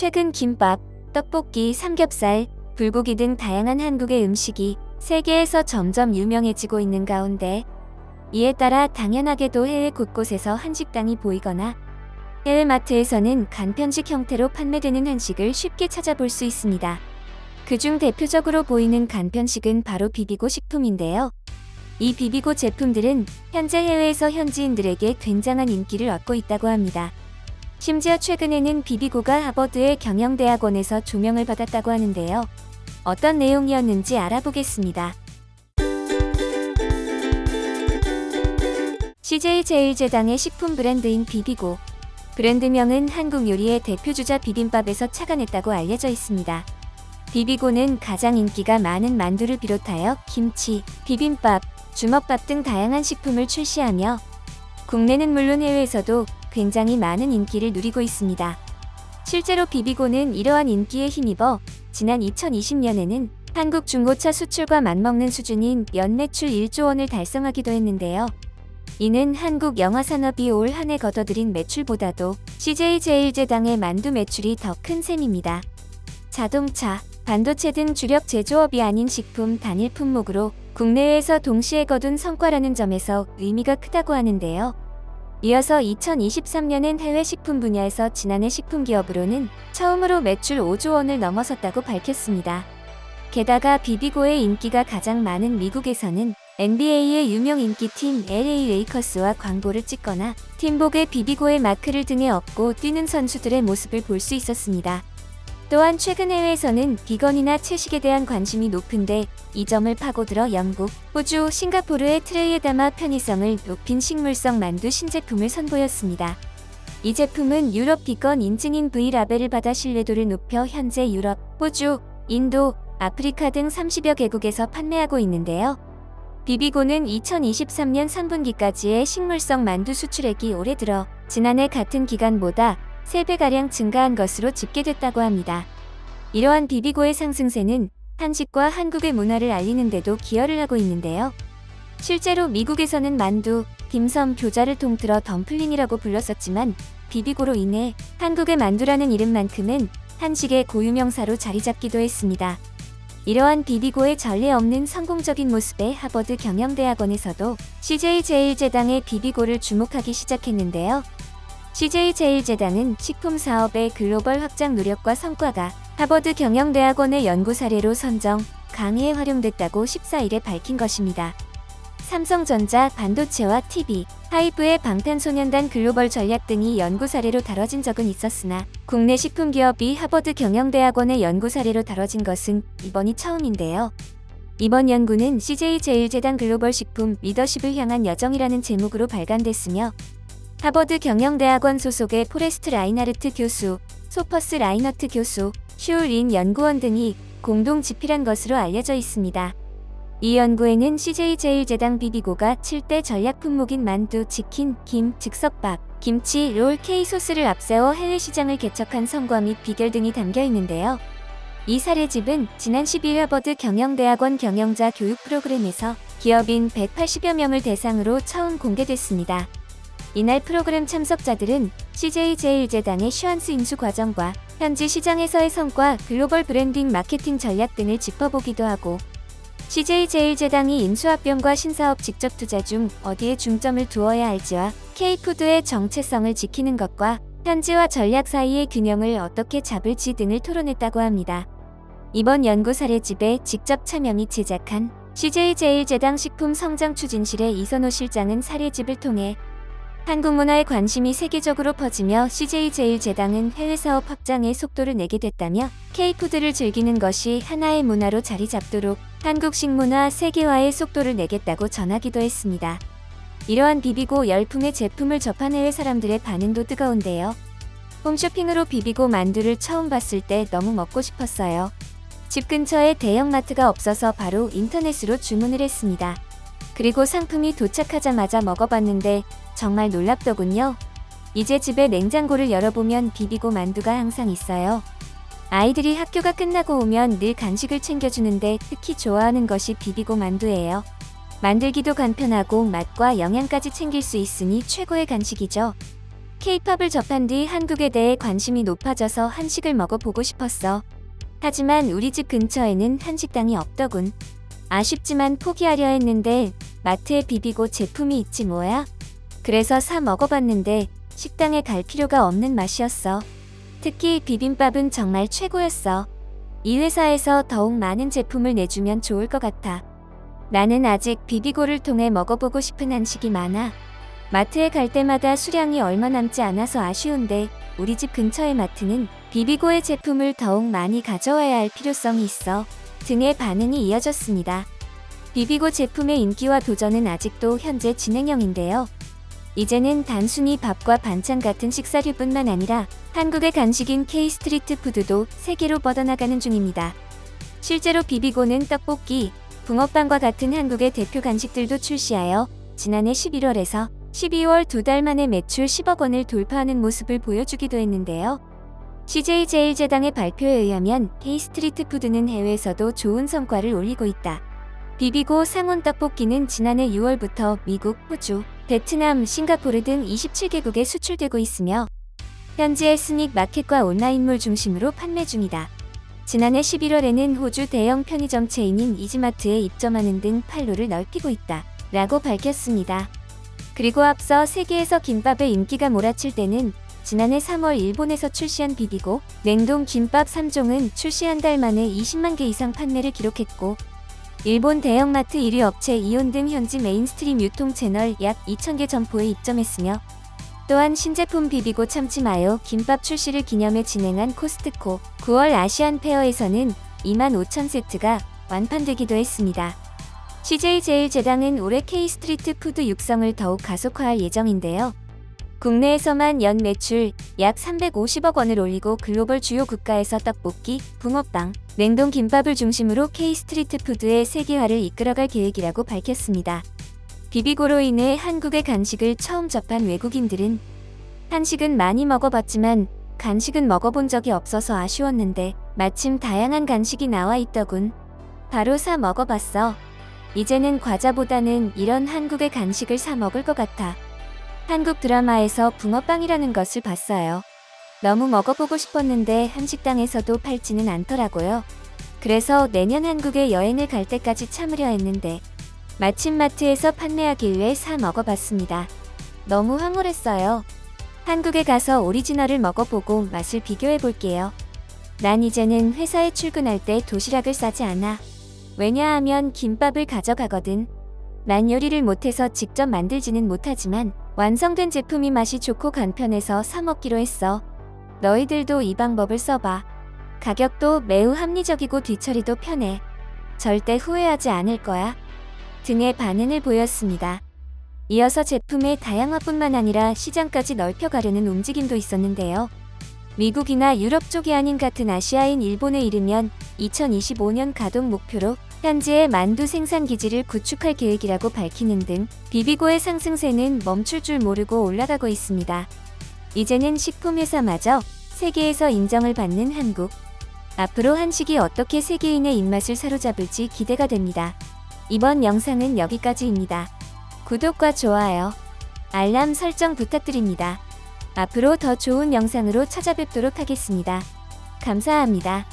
최근 김밥, 떡볶이, 삼겹살, 불고기 등 다양한 한국의 음식이 세계에서 점점 유명해지고 있는 가운데 이에 따라 당연하게도 해외 곳곳에서 한식당이 보이거나 해외 마트에서는 간편식 형태로 판매되는 한식을 쉽게 찾아볼 수 있습니다. 그중 대표적으로 보이는 간편식은 바로 비비고 식품인데요. 이 비비고 제품들은 현재 해외에서 현지인들에게 굉장한 인기를 얻고 있다고 합니다. 심지어 최근에는 비비고가 하버드의 경영대학원에서 조명을 받았다고 하는데요. 어떤 내용이었는지 알아보겠습니다. CJ제일제당의 식품 브랜드인 비비고. 브랜드명은 한국 요리의 대표주자 비빔밥에서 착안했다고 알려져 있습니다. 비비고는 가장 인기가 많은 만두를 비롯하여 김치, 비빔밥, 주먹밥 등 다양한 식품을 출시하며 국내는 물론 해외에서도 굉장히 많은 인기를 누리고 있습니다. 실제로 비비고는 이러한 인기에 힘입어 지난 2020년에는 한국 중고차 수출과 맞먹는 수준인 연매출 1조 원을 달성하기도 했는데요. 이는 한국 영화산업이 올 한 해 거둬들인 매출보다도 CJ제일제당의 만두 매출이 더 큰 셈입니다. 자동차, 반도체 등 주력 제조업이 아닌 식품 단일 품목으로 국내외에서 동시에 거둔 성과라는 점에서 의미가 크다고 하는데요. 이어서 2023년엔 해외 식품 분야에서 지난해 식품 기업으로는 처음으로 매출 5조 원을 넘어섰다고 밝혔습니다. 게다가 비비고의 인기가 가장 많은 미국에서는 NBA의 유명 인기팀 LA 레이커스와 광고를 찍거나 팀복에 비비고의 마크를 등에 업고 뛰는 선수들의 모습을 볼 수 있었습니다. 또한 최근 해외에서는 비건이나 채식에 대한 관심이 높은데 이 점을 파고들어 영국, 호주, 싱가포르의 트레이에 담아 편의성을 높인 식물성 만두 신제품을 선보였습니다. 이 제품은 유럽 비건 인증인 V라벨을 받아 신뢰도를 높여 현재 유럽, 호주, 인도, 아프리카 등 30여 개국에서 판매하고 있는데요. 비비고는 2023년 3분기까지의 식물성 만두 수출액이 올해 들어 지난해 같은 기간보다 3배가량 증가한 것으로 집계됐다고 합니다. 이러한 비비고의 상승세는 한식과 한국의 문화를 알리는 데도 기여를 하고 있는데요. 실제로 미국에서는 만두, 딤섬, 교자를 통틀어 덤플링이라고 불렀었지만 비비고로 인해 한국의 만두라는 이름만큼은 한식의 고유명사로 자리 잡기도 했습니다. 이러한 비비고의 전례 없는 성공적인 모습에 하버드 경영대학원에서도 CJ제일제당의 비비고를 주목하기 시작했는데요. CJ제일제당은 식품 사업의 글로벌 확장 노력과 성과가 하버드 경영대학원의 연구 사례로 선정, 강의에 활용됐다고 14일에 밝힌 것입니다. 삼성전자, 반도체와 TV, 하이브의 방탄소년단 글로벌 전략 등이 연구 사례로 다뤄진 적은 있었으나 국내 식품기업이 하버드 경영대학원의 연구 사례로 다뤄진 것은 이번이 처음인데요. 이번 연구는 CJ제일제당 글로벌 식품 리더십을 향한 여정이라는 제목으로 발간됐으며 하버드 경영대학원 소속의 포레스트 라인하르트 교수, 소퍼스 라이너트 교수, 슈울린 연구원 등이 공동 집필한 것으로 알려져 있습니다. 이 연구에는 CJ제일제당 비비고가 7대 전략 품목인 만두, 치킨, 김, 즉석밥, 김치, 롤, K소스를 앞세워 해외 시장을 개척한 성과 및 비결 등이 담겨 있는데요. 이 사례집은 지난 12일 하버드 경영대학원 경영자 교육 프로그램에서 기업인 180여 명을 대상으로 처음 공개됐습니다. 이날 프로그램 참석자들은 CJ제일제당의 슈안스 인수 과정과 현지 시장에서의 성과, 글로벌 브랜딩 마케팅 전략 등을 짚어보기도 하고 CJ제일제당이 인수합병과 신사업 직접 투자 중 어디에 중점을 두어야 할지와 K푸드의 정체성을 지키는 것과 현지와 전략 사이의 균형을 어떻게 잡을지 등을 토론했다고 합니다. 이번 연구 사례집에 직접 참여 및 제작한 CJ제일제당 식품 성장 추진실의 이선호 실장은 사례집을 통해 한국 문화에 관심이 세계적으로 퍼지며 CJ제일제당은 해외 사업 확장에 속도를 내게 됐다며 K푸드를 즐기는 것이 하나의 문화로 자리 잡도록 한국 식문화 세계화의 속도를 내겠다고 전하기도 했습니다. 이러한 비비고 열풍의 제품을 접한 해외 사람들의 반응도 뜨거운데요. 홈쇼핑으로 비비고 만두를 처음 봤을 때 너무 먹고 싶었어요. 집 근처에 대형마트가 없어서 바로 인터넷으로 주문을 했습니다. 그리고 상품이 도착하자마자 먹어봤는데 정말 놀랍더군요. 이제 집에 냉장고를 열어보면 비비고 만두가 항상 있어요. 아이들이 학교가 끝나고 오면 늘 간식을 챙겨주는데 특히 좋아하는 것이 비비고 만두예요. 만들기도 간편하고 맛과 영양까지 챙길 수 있으니 최고의 간식이죠. K-팝을 접한 뒤 한국에 대해 관심이 높아져서 한식을 먹어보고 싶었어. 하지만 우리 집 근처에는 한식당이 없더군. 아쉽지만 포기하려 했는데 마트에 비비고 제품이 있지 뭐야. 그래서 사 먹어봤는데 식당에 갈 필요가 없는 맛이었어. 특히 비빔밥은 정말 최고였어. 이 회사에서 더욱 많은 제품을 내주면 좋을 것 같아. 나는 아직 비비고를 통해 먹어보고 싶은 한식이 많아. 마트에 갈 때마다 수량이 얼마 남지 않아서 아쉬운데 우리 집 근처의 마트는 비비고의 제품을 더욱 많이 가져와야 할 필요성이 있어 등의 반응이 이어졌습니다. 비비고 제품의 인기와 도전은 아직도 현재 진행형인데요. 이제는 단순히 밥과 반찬 같은 식사류뿐만 아니라 한국의 간식인 K-스트리트 푸드도 세계로 뻗어나가는 중입니다. 실제로 비비고는 떡볶이, 붕어빵과 같은 한국의 대표 간식들도 출시하여 지난해 11월에서 12월 2달 만에 매출 10억 원을 돌파하는 모습을 보여주기도 했는데요. CJ제일제당의 발표에 의하면 K-스트리트 푸드는 해외에서도 좋은 성과를 올리고 있다. 비비고 상온 떡볶이는 지난해 6월부터 미국, 호주, 베트남, 싱가포르 등 27개국에 수출되고 있으며 현재 에스닉 마켓과 온라인몰 중심으로 판매 중이다. 지난해 11월에는 호주 대형 편의점 체인인 이지마트에 입점하는 등 판로를 넓히고 있다. 라고 밝혔습니다. 그리고 앞서 세계에서 김밥의 인기가 몰아칠 때는 지난해 3월 일본에서 출시한 비비고 냉동 김밥 3종은 출시 한 달 만에 20만 개 이상 판매를 기록했고 일본 대형마트 1위 업체 이온 등 현지 메인스트림 유통 채널 약 2,000개 점포에 입점했으며 또한 신제품 비비고 참치 마요 김밥 출시를 기념해 진행한 코스트코 9월 아시안 페어에서는 25,000세트가 완판되기도 했습니다. CJ제일제당은 올해 K-스트리트 푸드 육성을 더욱 가속화할 예정인데요. 국내에서만 연 매출 약 350억 원을 올리고 글로벌 주요 국가에서 떡볶이, 붕어빵, 냉동 김밥을 중심으로 K-스트리트 푸드의 세계화를 이끌어갈 계획이라고 밝혔습니다. 비비고로 인해 한국의 간식을 처음 접한 외국인들은 한식은 많이 먹어봤지만 간식은 먹어본 적이 없어서 아쉬웠는데 마침 다양한 간식이 나와 있더군. 바로 사 먹어봤어. 이제는 과자보다는 이런 한국의 간식을 사 먹을 것 같아. 한국 드라마에서 붕어빵이라는 것을 봤어요. 너무 먹어보고 싶었는데 한식당에서도 팔지는 않더라고요. 그래서 내년 한국에 여행을 갈 때까지 참으려 했는데 마침 마트에서 판매하길래 사 먹어봤습니다. 너무 황홀했어요. 한국에 가서 오리지널을 먹어보고 맛을 비교해볼게요. 난 이제는 회사에 출근할 때 도시락을 싸지 않아. 왜냐하면 김밥을 가져가거든. 난 요리를 못해서 직접 만들지는 못하지만 완성된 제품이 맛이 좋고 간편해서 사 먹기로 했어. 너희들도 이 방법을 써봐. 가격도 매우 합리적이고 뒤처리도 편해. 절대 후회하지 않을 거야. 등의 반응을 보였습니다. 이어서 제품의 다양화뿐만 아니라 시장까지 넓혀가려는 움직임도 있었는데요. 미국이나 유럽 쪽이 아닌 같은 아시아인 일본에 이르면 2025년 가동 목표로 현지의 만두 생산 기지를 구축할 계획이라고 밝히는 등 비비고의 상승세는 멈출 줄 모르고 올라가고 있습니다. 이제는 식품회사마저 세계에서 인정을 받는 한국. 앞으로 한식이 어떻게 세계인의 입맛을 사로잡을지 기대가 됩니다. 이번 영상은 여기까지입니다. 구독과 좋아요, 알람 설정 부탁드립니다. 앞으로 더 좋은 영상으로 찾아뵙도록 하겠습니다. 감사합니다.